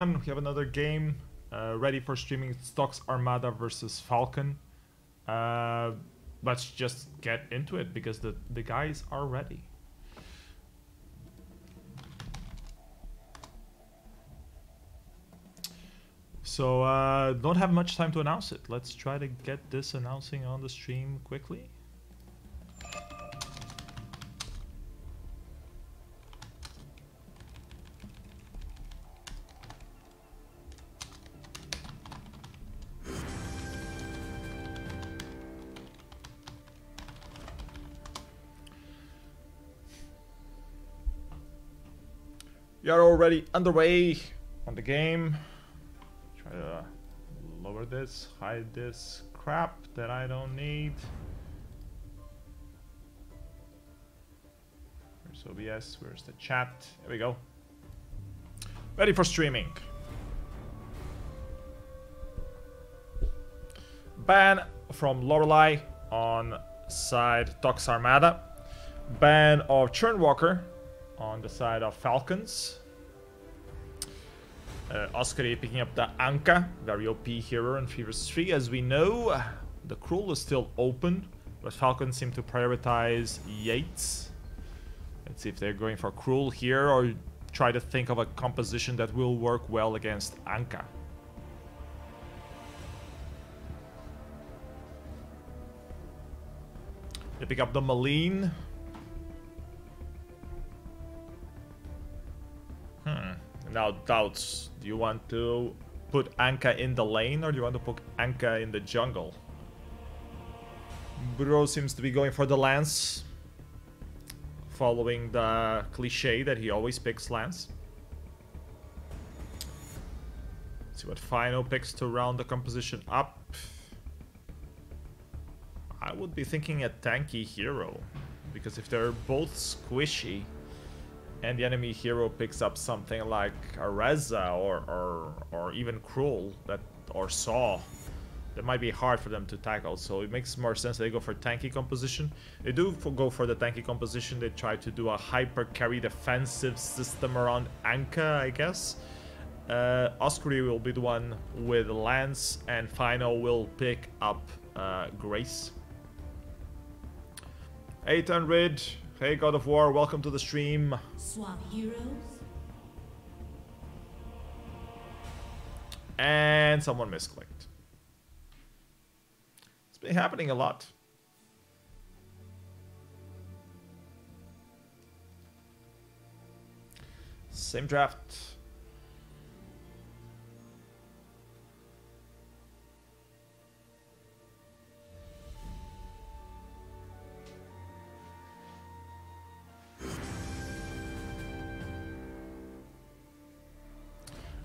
We have another game ready for streaming. Stocks Armada versus Falcon. Let's just get into it because the guys are ready. So don't have much time to announce it. Let's try to get this announcing on the stream quickly. We are already underway on the game. Try to lower this, hide this crap that I don't need. Where's OBS? Where's the chat? Here we go. Ready for streaming. Ban from Lorelei on side Tox Armada. Ban of Churnwalker on the side of Falcons. Oscar picking up the Anka, very OP hero in 3v3. As we know, the Cruel is still open, but Falcons seem to prioritize Yates. Let's see if they're going for Cruel here or try to think of a composition that will work well against Anka. They pick up the Malign. Now doubts. Do you want to put Anka in the lane or do you want to put Anka in the jungle? Bro seems to be going for the Lance, following the cliche that he always picks Lance. Let's see what Fino picks to round the composition up. I would be thinking a tanky hero, because if they're both squishy and the enemy hero picks up something like a Reza or even Cruel or Saw, that might be hard for them to tackle. So it makes more sense they go for tanky composition. They do go for the tanky composition. They try to do a hyper carry defensive system around Anka, I guess. Oscary will be the one with Lance, and Fino will pick up Grace. 800. Hey God of War, welcome to the stream. Swap heroes. And someone misclicked. It's been happening a lot. Same draft.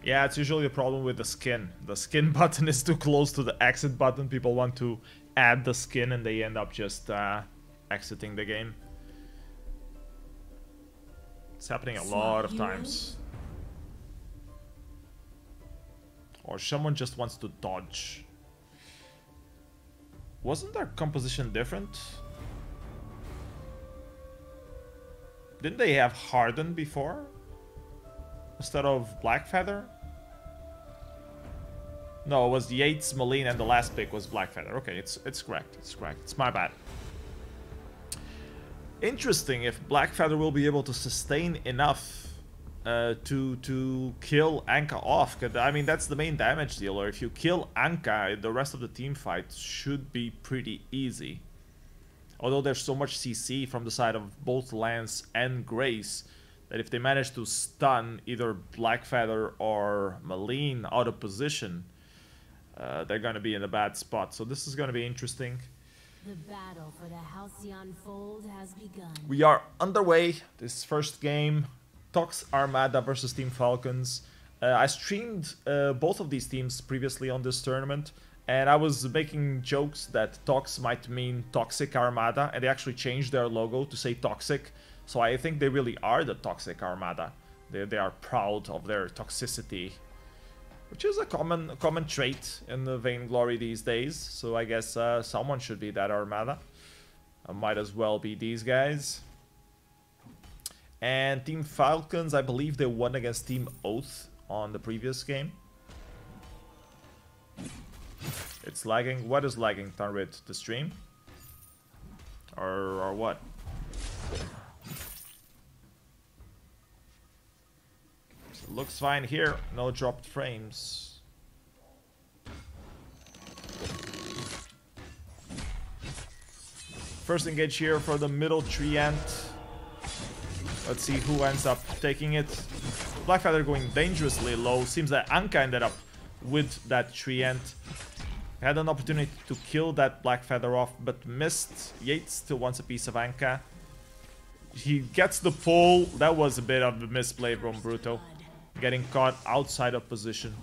Yeah, it's usually the problem with the skin. The skin button is too close to the exit button. People want to add the skin and they end up just exiting the game. It's happening a lot of times. Or someone just wants to dodge. Wasn't their composition different? Didn't they have Harden before? Instead of Blackfeather? No, it was Yates, Malign, and the last pick was Blackfeather. Okay, it's correct. It's correct. It's my bad. Interesting if Blackfeather will be able to sustain enough to kill Anka off. 'Cause, I mean, that's the main damage dealer. If you kill Anka, the rest of the team fight should be pretty easy. Although there's so much CC from the side of both Lance and Grace, that if they manage to stun either Blackfeather or Malign out of position, they're going to be in a bad spot. So this is going to be interesting. The battle for the Halcyon Fold has begun. We are underway. This first game, Tox Armada versus Team Falcons. I streamed both of these teams previously on this tournament, and I was making jokes that Tox might mean Toxic Armada, and they actually changed their logo to say Toxic. So I think they really are the Toxic Armada. They are proud of their toxicity, which is a common trait in the Vainglory these days. So I guess someone should be that Armada. Might as well be these guys. And Team Falcons, I believe they won against Team Oath on the previous game. It's lagging. What is lagging, Thunrid? The stream? Or what? So it looks fine here. No dropped frames. First engage here for the middle treant. Let's see who ends up taking it. Blackfeather going dangerously low. Seems that Anka ended up with that treant. Had an opportunity to kill that Blackfeather off, but missed. Yates still wants a piece of Anka. He gets the pull. That was a bit of a misplay from Bruto. Getting caught outside of position.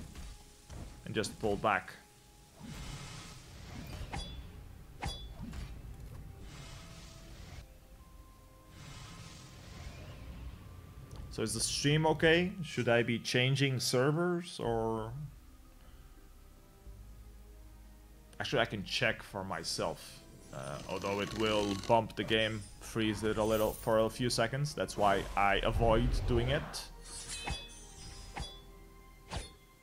And just pulled back. So is the stream okay? Should I be changing servers or... Actually, I can check for myself. Although it will bump the game, freeze it a little for a few seconds. That's why I avoid doing it.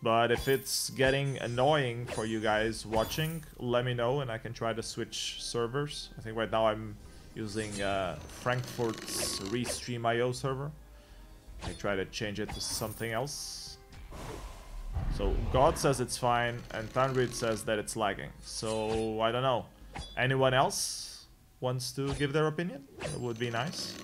But if it's getting annoying for you guys watching, let me know and I can try to switch servers. I think right now I'm using Frankfurt's Restream.io server. I try to change it to something else. So God says it's fine and Thunrid says that it's lagging. So I don't know. Anyone else wants to give their opinion? It would be nice.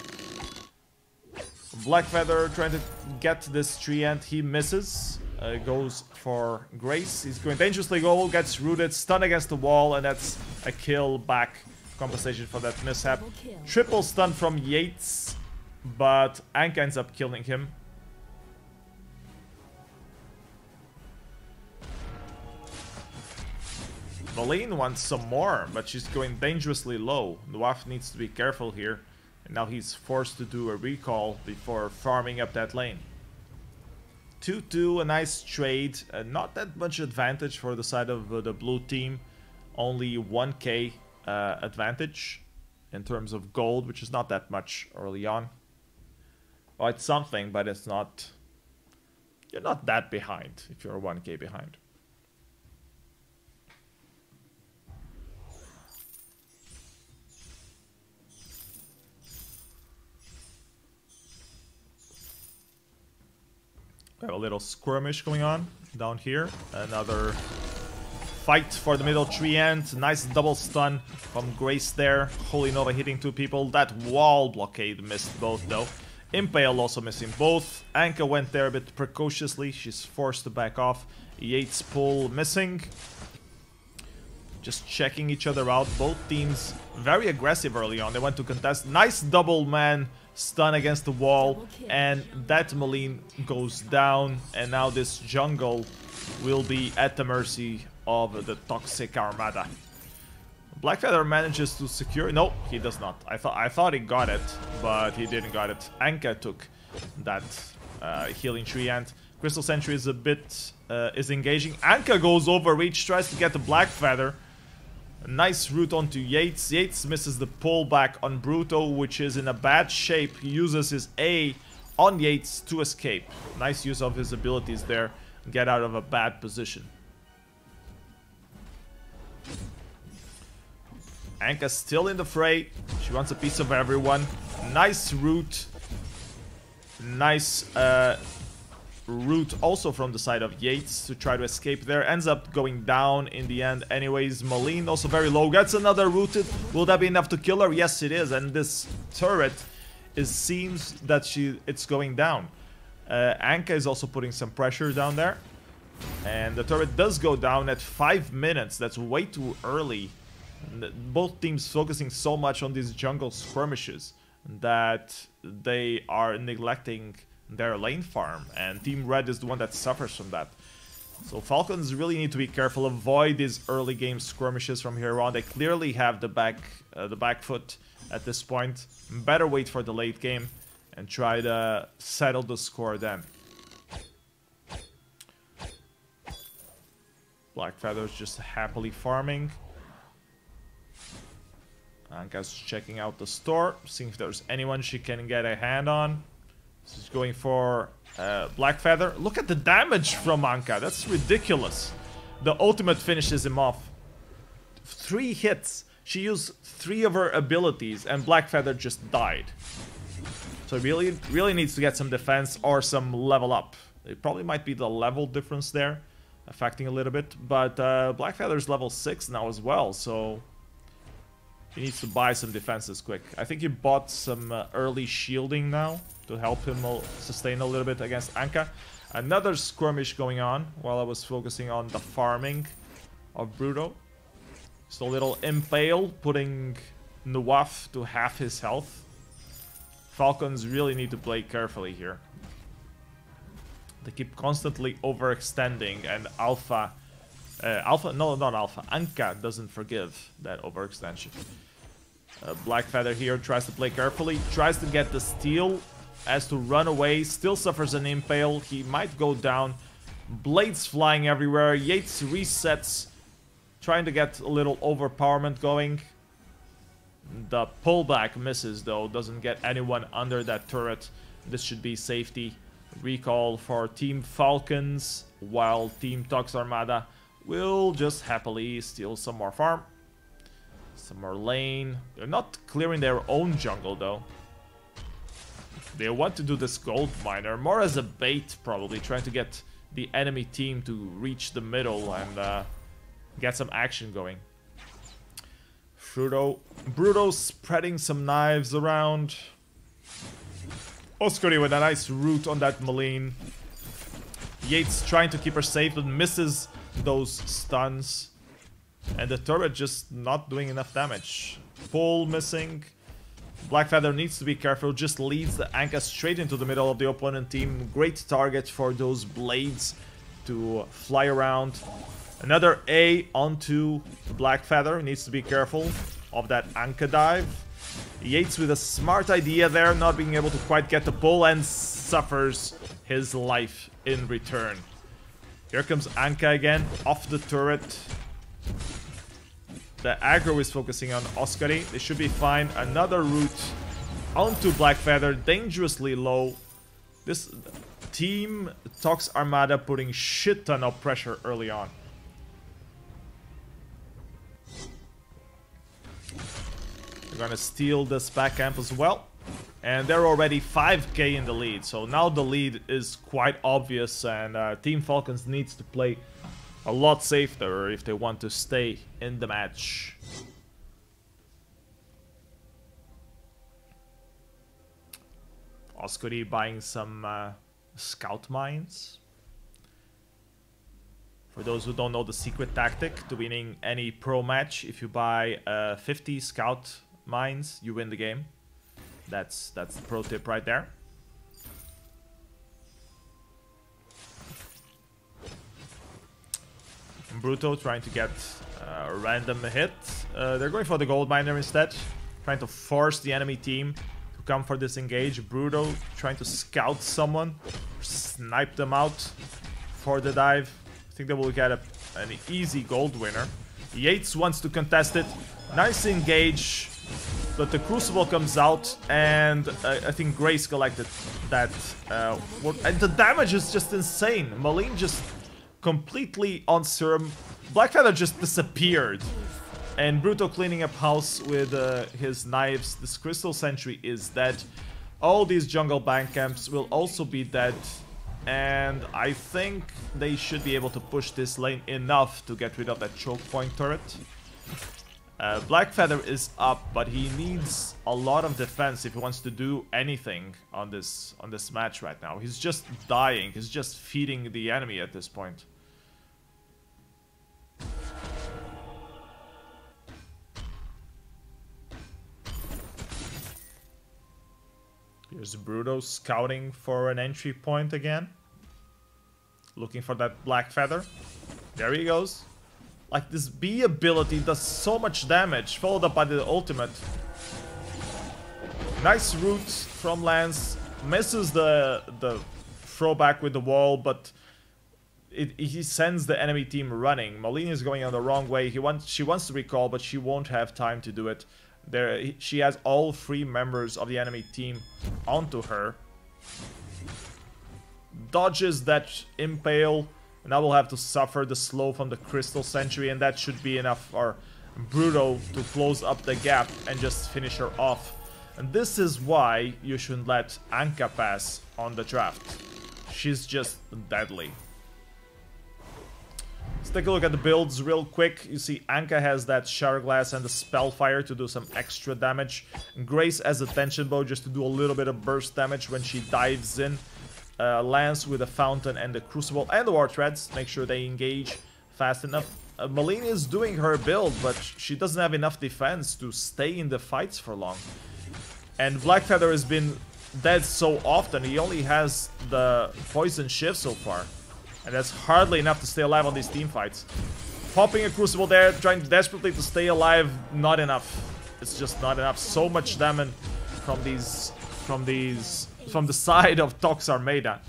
Blackfeather trying to get this treant. He misses. Goes for Grace. He's going dangerously low. Gets rooted. Stun against the wall. And that's a kill back. Compensation for that mishap. Triple stun from Yates. But Anka ends up killing him. Malene wants some more, but she's going dangerously low. Dwarf needs to be careful here. And now he's forced to do a recall before farming up that lane. 2-2, a nice trade. Not that much advantage for the side of the blue team. Only 1k advantage in terms of gold, which is not that much early on. Oh, it's something, but it's not... You're not that behind if you're 1k behind. We have a little skirmish going on down here. Another fight for the middle treant. Nice double stun from Grace there. Holy Nova hitting two people. That wall blockade missed both though. Impale also missing both. Anka went there a bit precociously. She's forced to back off. Yates pull missing. Just checking each other out. Both teams very aggressive early on. They went to contest. Nice double man stun against the wall. And that Malene goes down. And now this jungle will be at the mercy of the toxic Armada. Blackfeather manages to secure... No, he does not. I thought he got it, but he didn't got it. Anka took that healing treant. Crystal Sentry is a bit... is engaging. Anka goes overreach, tries to get the Blackfeather. A nice route onto Yates. Yates misses the pullback on Bruto, which is in a bad shape. He uses his A on Yates to escape. Nice use of his abilities there. Get out of a bad position. Anka's still in the fray. She wants a piece of everyone. Nice route. Nice route also from the side of Yates to try to escape there. Ends up going down in the end anyways. Malene also very low. Gets another rooted. Will that be enough to kill her? Yes, it is. And this turret seems that it's going down. Anka is also putting some pressure down there. And the turret does go down at 5 minutes. That's way too early. Both teams focusing so much on these jungle skirmishes that they are neglecting their lane farm, and Team Red is the one that suffers from that. So Falcons really need to be careful, avoid these early game skirmishes from here on. They clearly have the back foot at this point. Better wait for the late game and try to settle the score then. Blackfeather's just happily farming. Anka's checking out the store, seeing if there's anyone she can get a hand on. She's going for Black Feather. Look at the damage from Anka. That's ridiculous. The ultimate finishes him off. 3 hits. She used 3 of her abilities and Black Feather just died. So really needs to get some defense or some level up. It probably might be the level difference there affecting a little bit. But Black Feather's level 6 now as well, so he needs to buy some defenses quick. I think he bought some early shielding now to help him sustain a little bit against Anka. Another skirmish going on while I was focusing on the farming of Bruto. So a little impale, putting Nuaf to half his health. Falcons really need to play carefully here. They keep constantly overextending, and Anka doesn't forgive that overextension. Black Feather here tries to play carefully, tries to get the steal, has to run away, still suffers an impale, he might go down. Blades flying everywhere, Yates resets, trying to get a little overpowerment going. The pullback misses though, doesn't get anyone under that turret. This should be safety. Recall for Team Falcons, while Team Tox Armada will just happily steal some more farm. Some more lane. They're not clearing their own jungle though. They want to do this gold miner more as a bait, probably trying to get the enemy team to reach the middle and get some action going. Bruto spreading some knives around. Oscary with a nice root on that Maline. Yates trying to keep her safe but misses those stuns. And the turret just not doing enough damage. Pull missing. Black Feather needs to be careful, just leads the Anka straight into the middle of the opponent team. Great target for those blades to fly around. Another A onto Black Feather, needs to be careful of that Anka dive. Yates with a smart idea there, not being able to quite get the pull, and suffers his life in return. Here comes Anka again, off the turret. The aggro is focusing on Oscary. They should be fine. Another root onto Black Feather, dangerously low. This team Tox Armada putting shit ton of pressure early on. They're gonna steal this back camp as well. And they're already 5k in the lead. So now the lead is quite obvious, and Team Falcons needs to play a lot safer if they want to stay in the match. Oscary buying some scout mines. For those who don't know the secret tactic to winning any pro match, if you buy 50 scout mines, you win the game. That's the pro tip right there. Bruto trying to get a random hit. They're going for the gold miner instead, trying to force the enemy team to come for this engage. Bruto trying to scout someone, snipe them out for the dive. I think they will get an easy gold winner. Yates wants to contest it. Nice engage, but the Crucible comes out, and I think Grace collected that. And the damage is just insane. Maline just completely on serum. Black Feather just disappeared. And Bruto cleaning up house with his knives. This Crystal Sentry is dead. All these jungle bank camps will also be dead. And I think they should be able to push this lane enough to get rid of that choke point turret. Black Feather is up, but he needs a lot of defense if he wants to do anything on this match right now. He's just dying. He's just feeding the enemy at this point. Here's Bruto scouting for an entry point again. Looking for that Black Feather. There he goes. Like, this B ability does so much damage, followed up by the ultimate. Nice root from Lance. Misses the throwback with the wall, but he sends the enemy team running. Maline is going on the wrong way. She wants to recall, but she won't have time to do it. She has all 3 members of the enemy team onto her. dodges that impale. And now we'll have to suffer the slow from the Crystal Sentry, and that should be enough for Bruto to close up the gap and just finish her off. And this is why you shouldn't let Anka pass on the draft. She's just deadly. Let's take a look at the builds real quick. You see Anka has that Shatter Glass and the Spellfire to do some extra damage. Grace has a Tension Bow just to do a little bit of burst damage when she dives in. Lance with a Fountain and the Crucible and the War Threads. Make sure they engage fast enough. Malene is doing her build, but she doesn't have enough defense to stay in the fights for long. And Blackfeather has been dead so often. He only has the Poison Shift so far. And that's hardly enough to stay alive on these team fights. Popping a Crucible there, trying desperately to stay alive, not enough. It's just not enough. So much damage from the side of Tox Armada.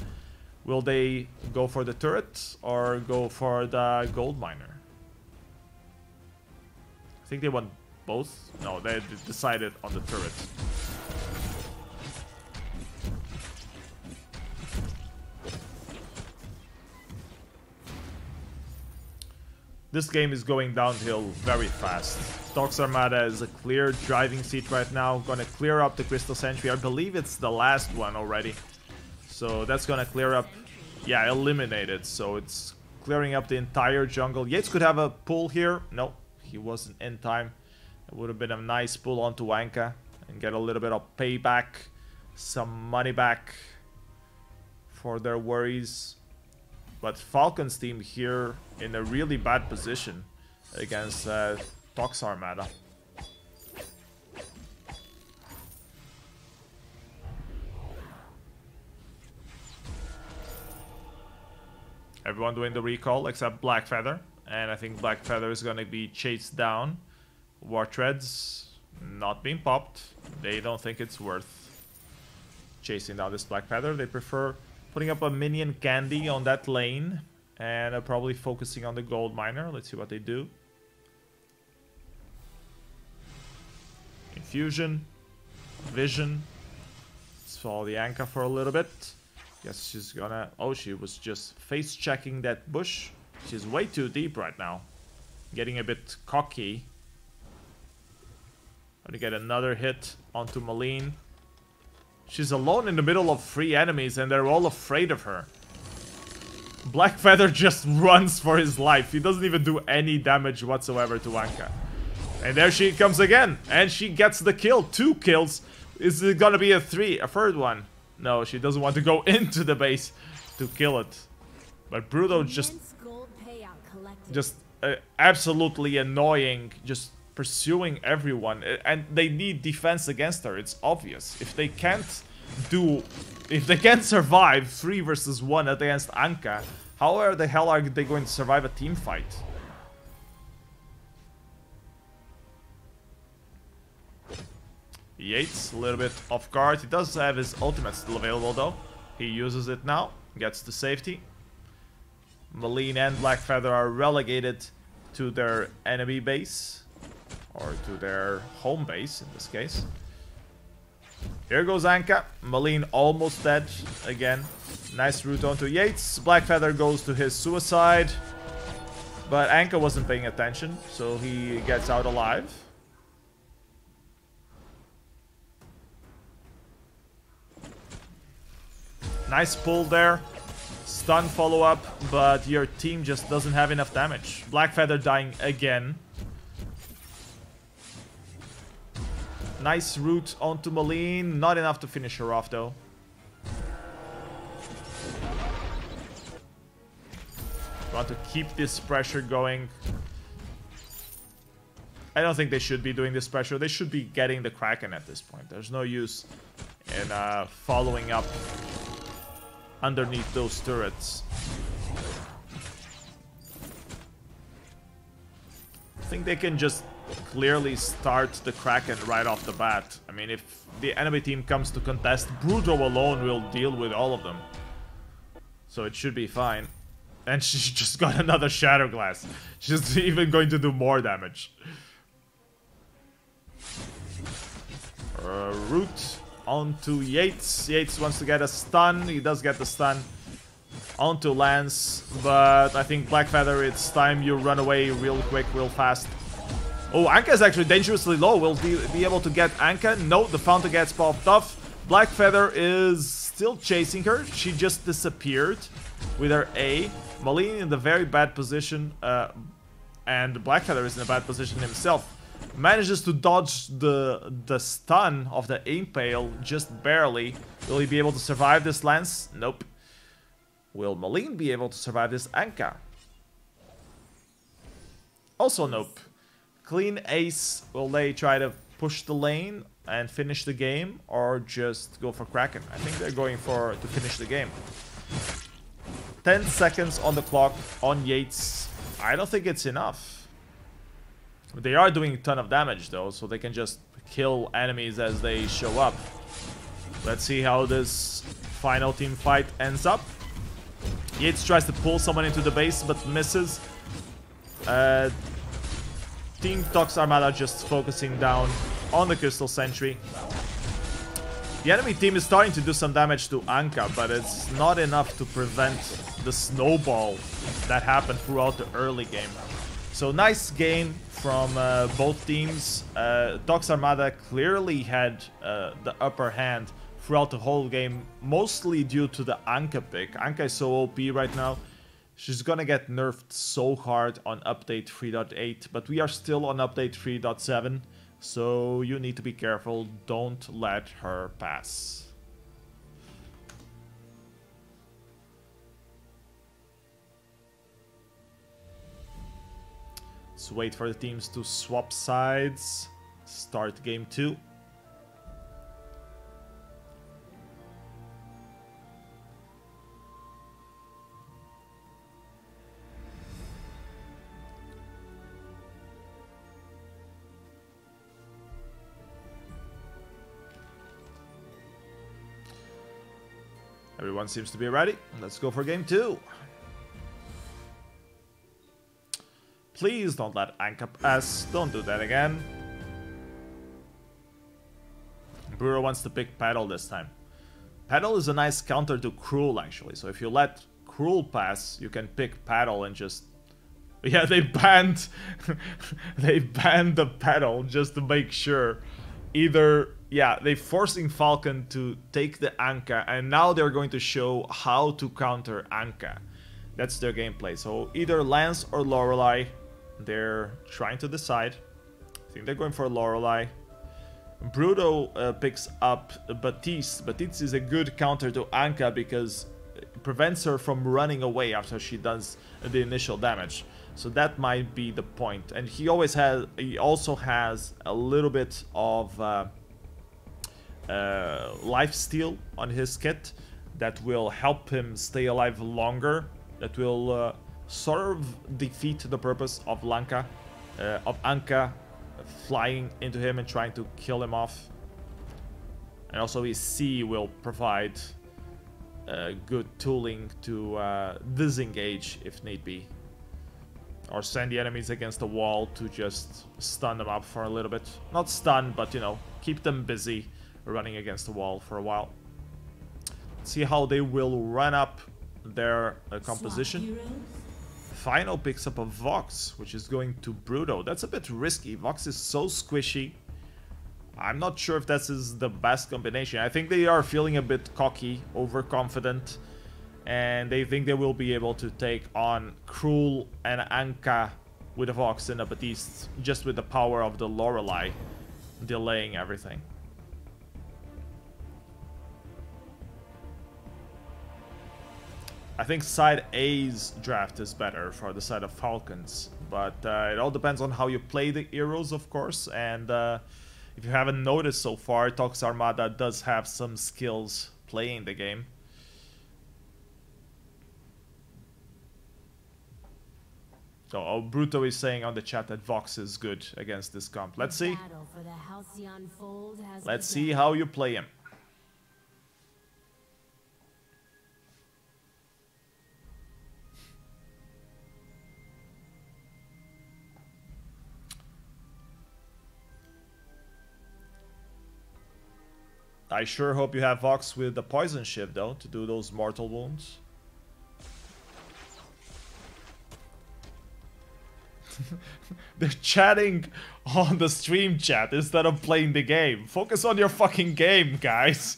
Will they go for the turret or go for the gold miner? I think they want both. No, they decided on the turret. This game is going downhill very fast. Tox Armada is a clear driving seat right now. Gonna clear up the Crystal Sentry. I believe it's the last one already. So that's gonna clear up. Yeah, eliminate it. So it's clearing up the entire jungle. Yates could have a pull here. No, he wasn't in time. It would have been a nice pull onto Anka and get a little bit of payback. Some money back for their worries. But Falcons team here in a really bad position against Tox Armada. Everyone doing the recall except Blackfeather. And I think Blackfeather is going to be chased down. War Threads not being popped. They don't think it's worth chasing down this Blackfeather. They prefer putting up a minion candy on that lane and probably focusing on the gold miner. Let's see what they do. Infusion, vision. Let's follow the Anka for a little bit. Guess she's gonna... Oh, she was just face checking that bush. She's way too deep right now. Getting a bit cocky. Gonna get another hit onto Malene. She's alone in the middle of 3 enemies and they're all afraid of her. Blackfeather just runs for his life. He doesn't even do any damage whatsoever to Anka. And there she comes again. And she gets the kill. 2 kills. Is it gonna be a 3? A third one? No, she doesn't want to go into the base to kill it. But Bruto just absolutely annoying. Just pursuing everyone, and they need defense against her. It's obvious. If they can't survive 3 versus 1 against Anka, how the hell are they going to survive a team fight? Yates a little bit off guard. He does have his ultimate still available though. He uses it now, gets to safety. Malene and Blackfeather are relegated to their enemy base. Or to their home base, in this case. Here goes Anka. Malene almost dead again. Nice route onto Yates. Blackfeather goes to his suicide. But Anka wasn't paying attention, so he gets out alive. Nice pull there. Stun follow-up, but your team just doesn't have enough damage. Blackfeather dying again. Nice route onto Malene. Not enough to finish her off, though. Want to keep this pressure going. I don't think they should be doing this pressure. They should be getting the Kraken at this point. There's no use in following up underneath those turrets. I think they can just clearly start the Kraken right off the bat. I mean, if the enemy team comes to contest, Bruto alone will deal with all of them. So it should be fine. And she just got another Shatter Glass. She's even going to do more damage. Root onto Yates. Yates wants to get a stun. He does get the stun. onto Lance, but I think Black Feather, it's time you run away real quick, real fast. Oh, Anka is actually dangerously low. Will be able to get Anka? No, the fountain gets popped off. Black Feather is still chasing her. She just disappeared with her A. Malini in the very bad position, and Black Feather is in a bad position himself. Manages to dodge the stun of the Impale just barely. Will he be able to survive this Lance? Nope. Will Malin be able to survive this Anka? Also nope. Clean ace. Will they try to push the lane and finish the game, or just go for Kraken? I think they're going for to finish the game. 10 seconds on the clock on Yates. I don't think it's enough. They are doing a ton of damage though, so they can just kill enemies as they show up. Let's see how this final team fight ends up. Yates tries to pull someone into the base, but misses. Team Tox Armada just focusing down on the Crystal Sentry. The enemy team is starting to do some damage to Anka, but it's not enough to prevent the snowball that happened throughout the early game. So nice game from both teams. Tox Armada clearly had the upper hand throughout the whole game, mostly due to the Anka pick. Anka is so OP right now. She's gonna get nerfed so hard on update 3.8, but we are still on update 3.7, so you need to be careful. Don't let her pass. Let's wait for the teams to swap sides. Start game 2. Everyone seems to be ready. Let's go for game 2. Please don't let Anka pass. Don't do that again. Brewer wants to pick Paddle this time. Paddle is a nice counter to Cruel, actually. So if you let Cruel pass, you can pick Paddle and just... Yeah, they banned... they banned the Paddle just to make sure. Either... Yeah, they're forcing Falcon to take the Anka, and now they're going to show how to counter Anka. That's their gameplay. So either Lance or Lorelei, they're trying to decide. I think they're going for Lorelei. Bruto picks up Baptiste. Baptiste is a good counter to Anka because it prevents her from running away after she does the initial damage. So that might be the point. And he also has a little bit of lifesteal on his kit that will help him stay alive longer. That will sort of defeat the purpose of Anka flying into him and trying to kill him off. And also his C will provide good tooling to disengage if need be. Or send the enemies against the wall to just stun them up for a little bit. Not stun, but you know, keep them busy running against the wall for a while. Let's see how they will run up their composition. Final picks up a Vox, which is going to Bruto. That's a bit risky. Vox is so squishy. I'm not sure if this is the best combination. I think they are feeling a bit cocky, overconfident, and they think they will be able to take on Cruel and Anka with a Vox and a Baptiste, just with the power of the Lorelei delaying everything. I think side A's draft is better for the side of Falcons, but it all depends on how you play the heroes, of course, and if you haven't noticed so far, Tox Armada does have some skills playing the game. So Bruto is saying on the chat that Vox is good against this comp. Let's see. Let's see how you play him. I sure hope you have Vox with the Poison Shift, though, to do those mortal wounds. They're chatting on the stream chat instead of playing the game. Focus on your fucking game, guys.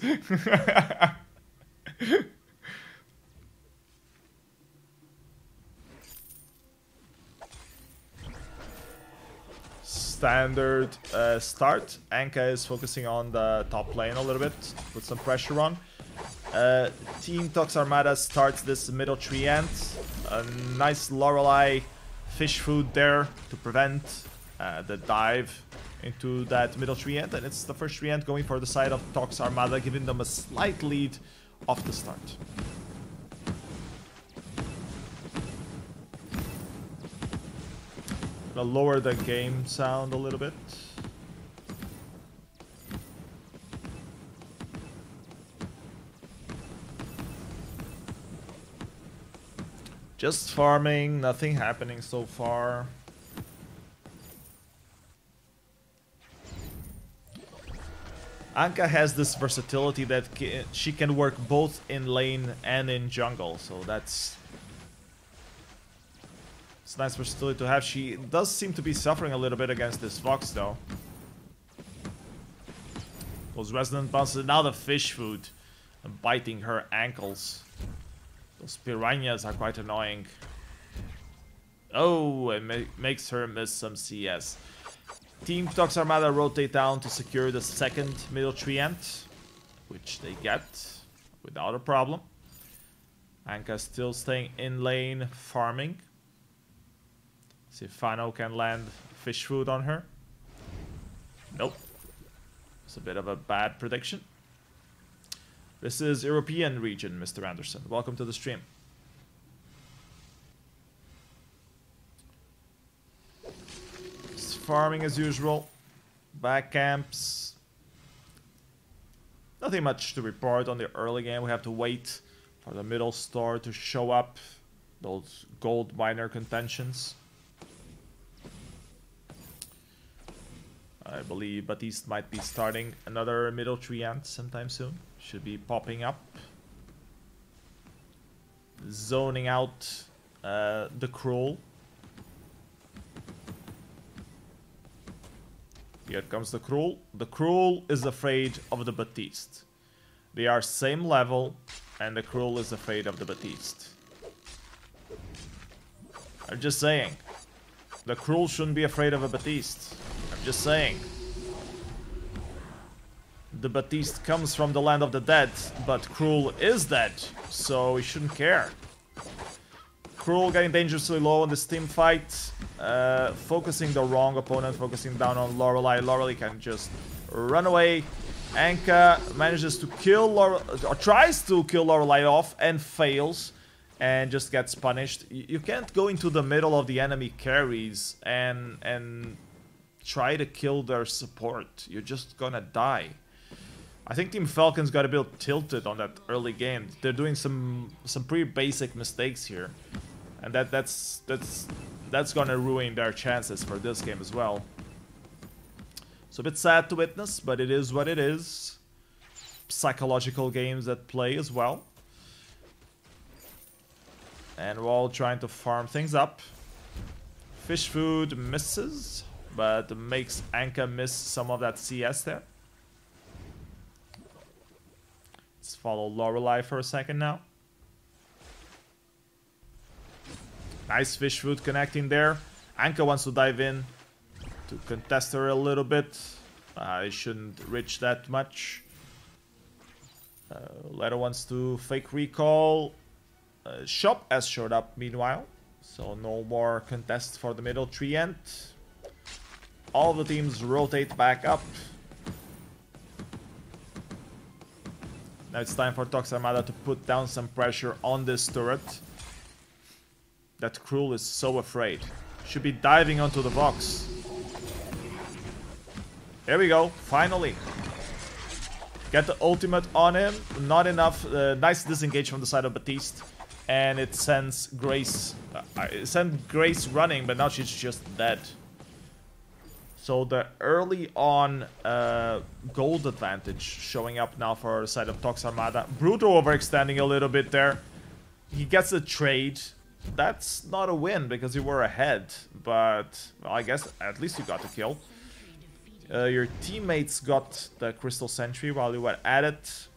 Standard start. Anka is focusing on the top lane a little bit, put some pressure on. Team Tox Armada starts this middle tree end. A nice Lorelei fish food there to prevent the dive into that middle tree end, and it's the first tree end going for the side of Tox Armada, giving them a slight lead off the start. Gonna lower the game sound a little bit. Just farming, nothing happening so far. Anka has this versatility that she can work both in lane and in jungle, so it's nice versatility to have. She does seem to be suffering a little bit against this Fox though. Those resonant bounces, now the fish food biting her ankles. Those piranhas are quite annoying. Oh, it makes her miss some CS. Team Tox Armada rotate down to secure the second middle tree end, which they get without a problem. Anka still staying in lane, farming. See if Fano can land fish food on her. Nope. It's a bit of a bad prediction. This is European region, Mr. Anderson. Welcome to the stream. It's farming as usual. Back camps. Nothing much to report on the early game. We have to wait for the middle store to show up. Those gold miner contentions. I believe Batiste might be starting another middle tree end sometime soon. Should be popping up. Zoning out the Cruel. Here comes the Cruel. The Cruel is afraid of the Batiste. They are same level, and the Cruel is afraid of the Batiste. I'm just saying. The Cruel shouldn't be afraid of a Batiste. I'm just saying. The Batiste comes from the land of the dead, but Cruel is dead, so he shouldn't care. Cruel getting dangerously low in this team fight, focusing the wrong opponent, focusing down on Lorelei. Lorelei can just run away. Anka manages to kill or tries to kill Lorelei off and fails, and just gets punished. You can't go into the middle of the enemy carries and try to kill their support. You're just gonna die. I think Team Falcons got a bit tilted on that early game. They're doing some pretty basic mistakes here, and that's gonna ruin their chances for this game as well. So a bit sad to witness, but it is what it is. Psychological games at play as well, and we're all trying to farm things up. Fish food misses, but makes Anka miss some of that CS there. Let's follow Lorelei for a second now. Nice fish food connecting there. Anka wants to dive in to contest her a little bit. I shouldn't reach that much. Leda wants to fake recall. Shop has showed up meanwhile, so no more contest for the middle tree end. All the teams rotate back up. Now it's time for Tox Armada to put down some pressure on this turret. That Cruel is so afraid. Should be diving onto the box. Here we go, finally. Get the ultimate on him. Not enough. Nice disengage from the side of Batiste. And it sends Grace. It sent Grace running, but now she's just dead. So the early on gold advantage showing up now for the side of Tox Armada. Bruto overextending a little bit there. He gets a trade. that's not a win because you were ahead. But, well, I guess at least you got the kill. Your teammates got the Crystal Sentry while you were at it.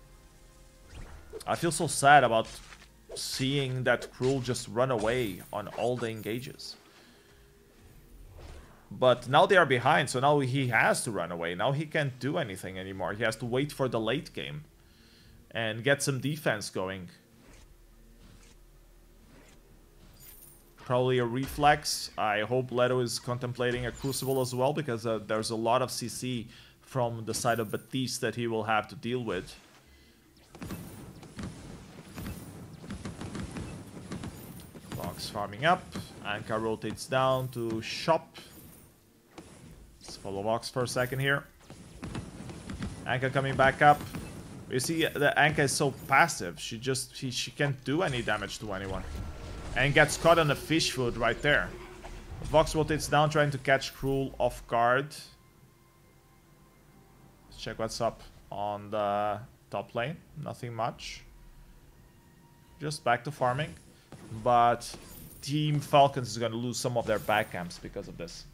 I feel so sad about seeing that Cruel just run away on all the engages. But now they are behind, so now he has to run away. Now he can't do anything anymore. He has to wait for the late game and get some defense going. Probably a reflex. I hope Leto is contemplating a Crucible as well, because there's a lot of CC from the side of Batiste that he will have to deal with. Vox farming up. Anka rotates down to shop. Let's follow Vox for a second here. Anka coming back up. You see, the Anka is so passive. She can't do any damage to anyone. And gets caught on a fish food right there. Vox rotates down, trying to catch Cruel off guard. Let's check what's up on the top lane. Nothing much. Just back to farming. But Team Falcons is going to lose some of their back camps because of this.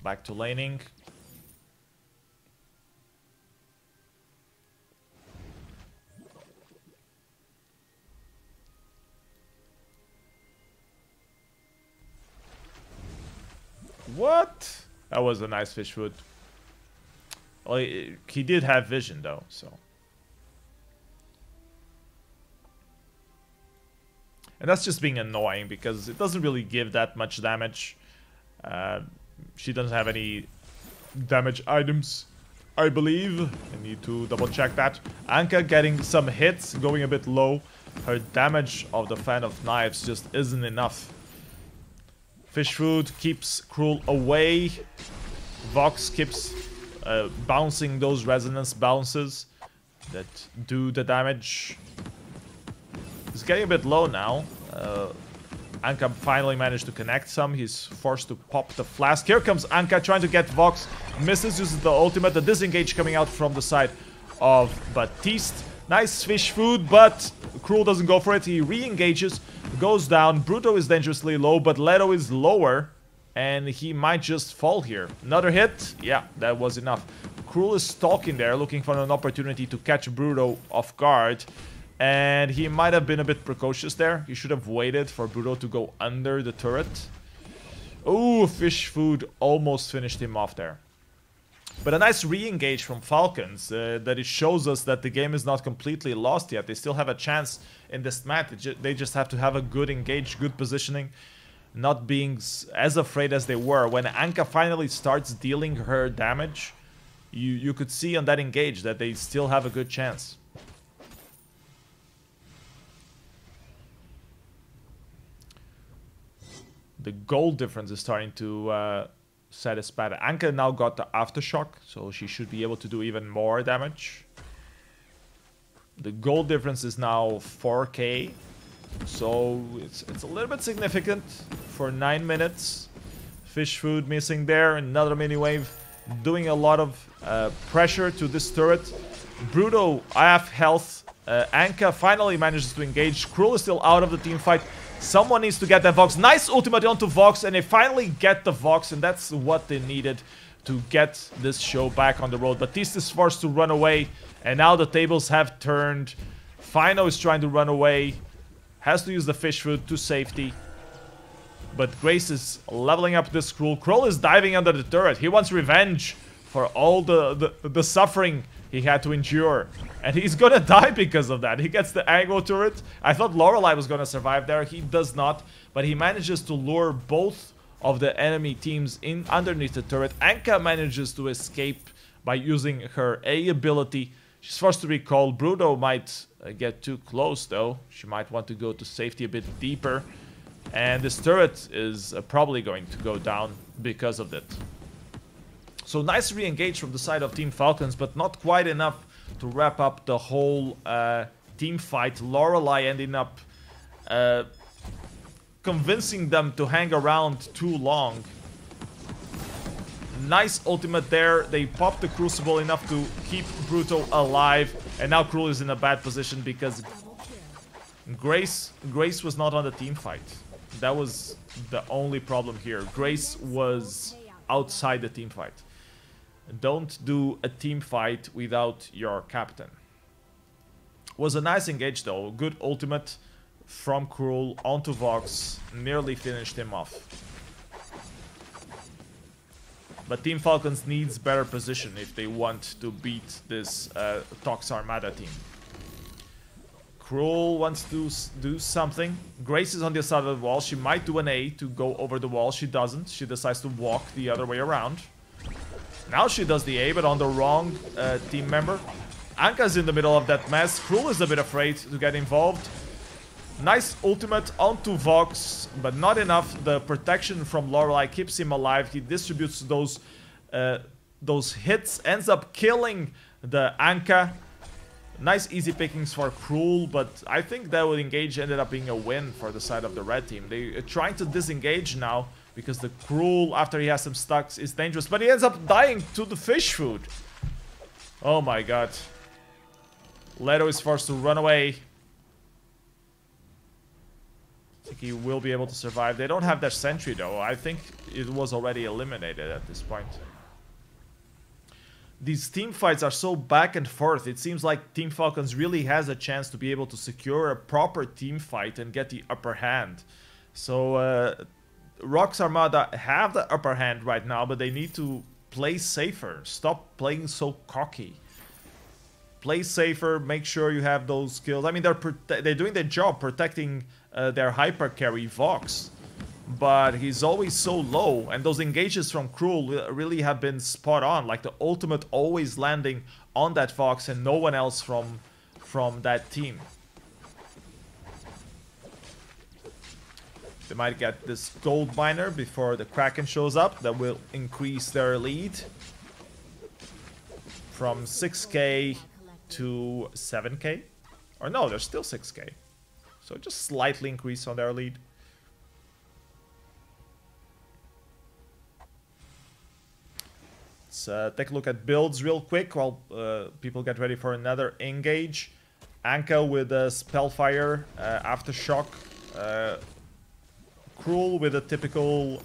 Back to laning. What? That was a nice fish food. Well, he did have vision though, so. And that's just being annoying because it doesn't really give that much damage. She doesn't have any damage items, I believe. I need to double check that. Anka getting some hits, going a bit low. Her damage of the Fan of Knives just isn't enough. Fish food keeps Cruel away. Vox keeps bouncing those resonance bounces that do the damage. He's getting a bit low now. Anka finally managed to connect some. He's forced to pop the flask. Here comes Anka trying to get Vox. Misses, uses the ultimate. The disengage coming out from the side of Batiste. Nice fish food, but Cruel doesn't go for it. He re-engages, goes down. Bruto is dangerously low, but Leto is lower. And he might just fall here. Another hit. Yeah, that was enough. Cruel is stalking there, looking for an opportunity to catch Bruto off guard. And he might have been a bit precocious there. He should have waited for Bruto to go under the turret. Ooh, fish food almost finished him off there. But a nice re-engage from Falcons. That it shows us that the game is not completely lost yet. They still have a chance in this match. They just have to have a good engage, good positioning. Not being as afraid as they were. When Anka finally starts dealing her damage, you could see on that engage that they still have a good chance. The gold difference is starting to satisfy. Anka now got the aftershock, so she should be able to do even more damage. The gold difference is now 4k, so it's a little bit significant for 9 minutes. Fish food missing there, another mini wave, doing a lot of pressure to this turret. Bruto, half health. Anka finally manages to engage. Cruel is still out of the team fight. Someone needs to get that Vox. Nice ultimate onto Vox, and they finally get the Vox, and that's what they needed to get this show back on the road. Batiste is forced to run away, and now the tables have turned. Fino is trying to run away. Has to use the fish food to safety. But Grace is leveling up this Cruel. Cruel is diving under the turret. He wants revenge for all the suffering he had to endure. And he's gonna die because of that. He gets the aggro turret. I thought Lorelei was gonna survive there. He does not. But he manages to lure both of the enemy teams in underneath the turret. Anka manages to escape by using her A ability. She's forced to recall. Bruto might get too close though. She might want to go to safety a bit deeper. And this turret is probably going to go down because of it. So nice re-engage from the side of Team Falcons, but not quite enough to wrap up the whole team fight. Lorelei ending up convincing them to hang around too long. Nice ultimate there. They popped the Crucible enough to keep Bruto alive. And now Cruel is in a bad position because Grace was not on the team fight. That was the only problem here. Grace was outside the team fight. Don't do a team fight without your captain. Was a nice engage though. Good ultimate from Cruel onto Vox. Nearly finished him off. But Team Falcons needs better position if they want to beat this Tox Armada team. Cruel wants to do something. Grace is on the other side of the wall. She might do an A to go over the wall. She doesn't. She decides to walk the other way around. Now she does the A, but on the wrong team member. Anka's in the middle of that mess. Cruel is a bit afraid to get involved. Nice ultimate onto Vox, but not enough. The protection from Lorelei keeps him alive. He distributes those hits, ends up killing the Anka. Nice easy pickings for Cruel, but I think that would engage ended up being a win for the side of the red team. They are trying to disengage now because the Cruel, after he has some stacks, is dangerous, but he ends up dying to the fish food. Oh my god. Leto is forced to run away. I think he will be able to survive. They don't have their sentry though. I think it was already eliminated at this point. These team fights are so back and forth. It seems like Team Falcons really has a chance to be able to secure a proper team fight and get the upper hand. So Rox Armada have the upper hand right now, but they need to play safer. Stop playing so cocky. Play safer, make sure you have those skills. I mean, they're doing their job protecting their hyper carry Vox, but he's always so low, and those engages from Cruel really have been spot on. Like the ultimate always landing on that Vox and no one else from that team. They might get this gold miner before the Kraken shows up. That will increase their lead from 6k to 7k. Or no, they're still 6k. So just slightly increase on their lead. Let's take a look at builds real quick while people get ready for another engage. Anka with a Spellfire, Aftershock. Cruel with a typical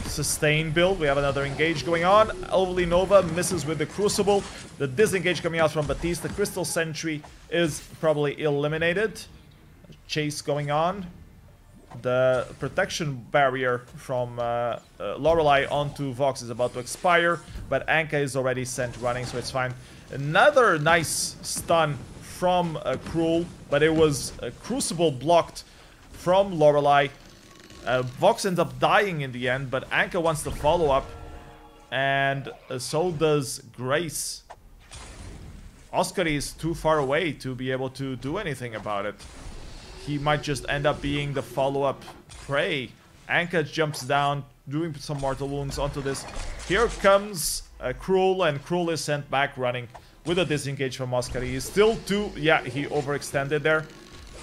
sustain build. We have another engage going on. Overly Nova misses with the Crucible. The disengage coming out from Batiste. The Crystal Sentry is probably eliminated. Chase going on. The protection barrier from Lorelei onto Vox is about to expire, but Anka is already sent running, so it's fine. Another nice stun from Cruel, but it was Crucible blocked from Lorelei. Vox ends up dying in the end, but Anka wants to follow up, and so does Grace. Oscar is too far away to be able to do anything about it. He might just end up being the follow-up prey. Anka jumps down, doing some mortal wounds onto this. Here comes Cruel, and Cruel is sent back running with a disengage from Oscar. He is still too... Yeah, he overextended there.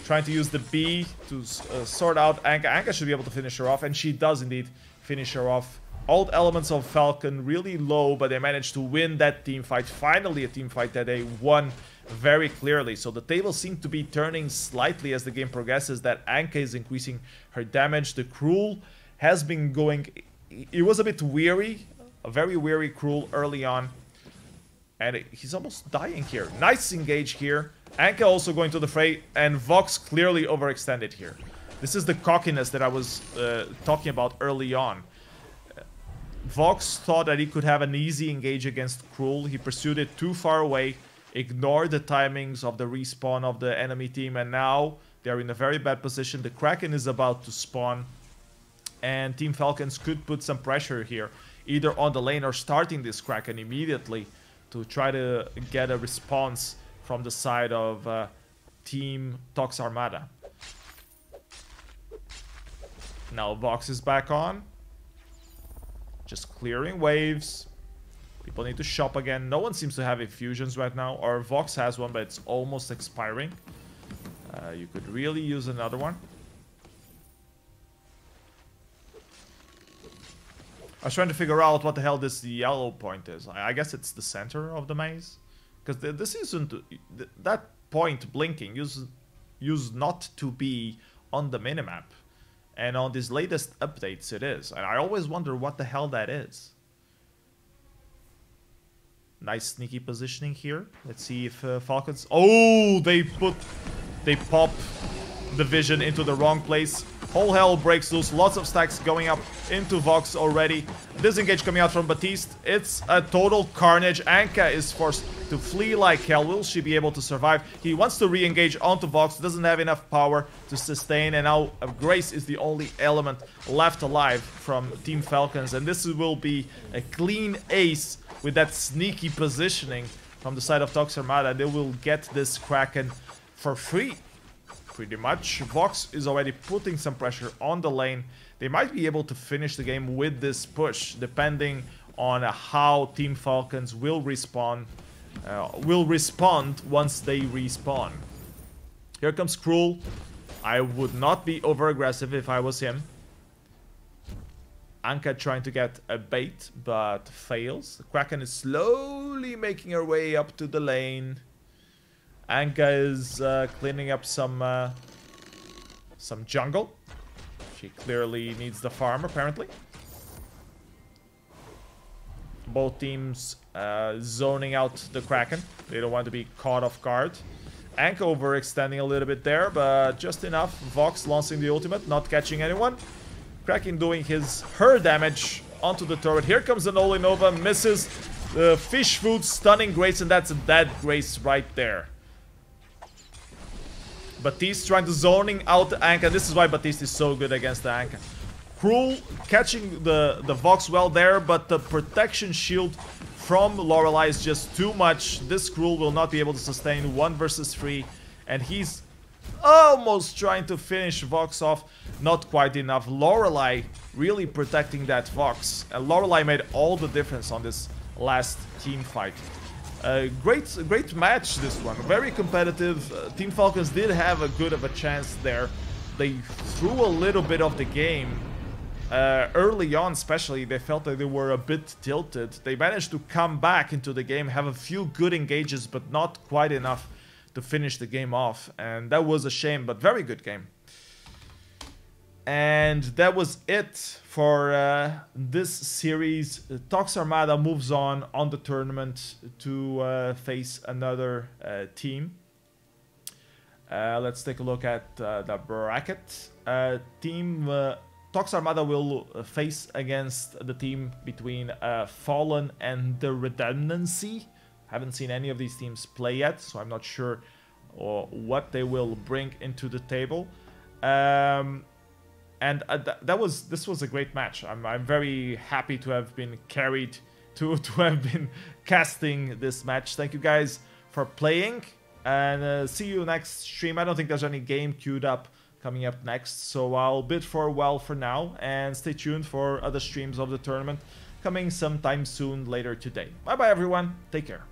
Trying to use the B to sort out Anka. Anka should be able to finish her off, and she does indeed finish her off. All elements of Falcon really low, but they managed to win that team fight. Finally a team fight that they won very clearly. So the table seemed to be turning slightly as the game progresses, that Anka is increasing her damage. The Cruel has been going... It was a bit weary, a very weary Cruel early on. And he's almost dying here. Nice engage here. Anka also going to the fray, and Vox clearly overextended here. This is the cockiness that I was talking about early on. Vox thought that he could have an easy engage against Cruel. He pursued it too far away, ignored the timings of the respawn of the enemy team, and now they're in a very bad position. The Kraken is about to spawn, and Team Falcons could put some pressure here, either on the lane or starting this Kraken immediately to try to get a response from the side of Team Tox Armada. Now Vox is back on. Just clearing waves. People need to shop again. No one seems to have infusions right now. Or Vox has one, but it's almost expiring. You could really use another one. I was trying to figure out what the hell this yellow point is. I guess it's the center of the maze. Because this isn't... That point blinking used not to be on the minimap. And on these latest updates it is. And I always wonder what the hell that is. Nice sneaky positioning here. Let's see if Falcons... Oh, they pop the vision into the wrong place. Whole hell breaks loose. Lots of stacks going up into Vox already. Disengage coming out from Baptiste. It's a total carnage. Anka is forced to flee like hell. Will she be able to survive? He wants to re-engage onto Vox. Doesn't have enough power to sustain. And now Grace is the only element left alive from Team Falcons. And this will be a clean ace with that sneaky positioning from the side of Tox Armada. They will get this Kraken for free. Pretty much. Vox is already putting some pressure on the lane. They might be able to finish the game with this push, depending on how Team Falcons will respond once they respawn. Here comes Cruel. I would not be over aggressive if I was him. Anka trying to get a bait, but fails. The Kraken is slowly making her way up to the lane. Anka is cleaning up some jungle. She clearly needs the farm, apparently. Both teams zoning out the Kraken. They don't want to be caught off guard. Anka overextending a little bit there, but just enough. Vox launching the ultimate, not catching anyone. Kraken doing her damage onto the turret. Here comes the Noli Nova, misses the fish food, stunning Grace, and that's a dead Grace right there. Baptiste trying to zoning out the Anka. This is why Baptiste is so good against the Anka. Cruel catching the Vox well there, but the protection shield from Lorelei is just too much. This Cruel will not be able to sustain 1 versus 3, and he's almost trying to finish Vox off. Not quite enough. Lorelei really protecting that Vox, and Lorelei made all the difference on this last team fight. Great match, this one. Very competitive. Team Falcons did have a good of a chance there. They threw a little bit of the game. Early on especially, they felt that they were a bit tilted. They managed to come back into the game, have a few good engages, but not quite enough to finish the game off. And that was a shame, but very good game. And that was it for this series. Tox Armada moves on the tournament to face another team. Let's take a look at the bracket. Tox Armada will face against the team between Fallen and the Redundancy. Haven't seen any of these teams play yet, so I'm not sure what they will bring into the table. And this was a great match. I'm very happy to have been carried, to have been casting this match. Thank you guys for playing, and see you next stream. I don't think there's any game queued up coming up next, so I'll bid farewell for now, and stay tuned for other streams of the tournament coming sometime soon later today. Bye bye everyone, take care.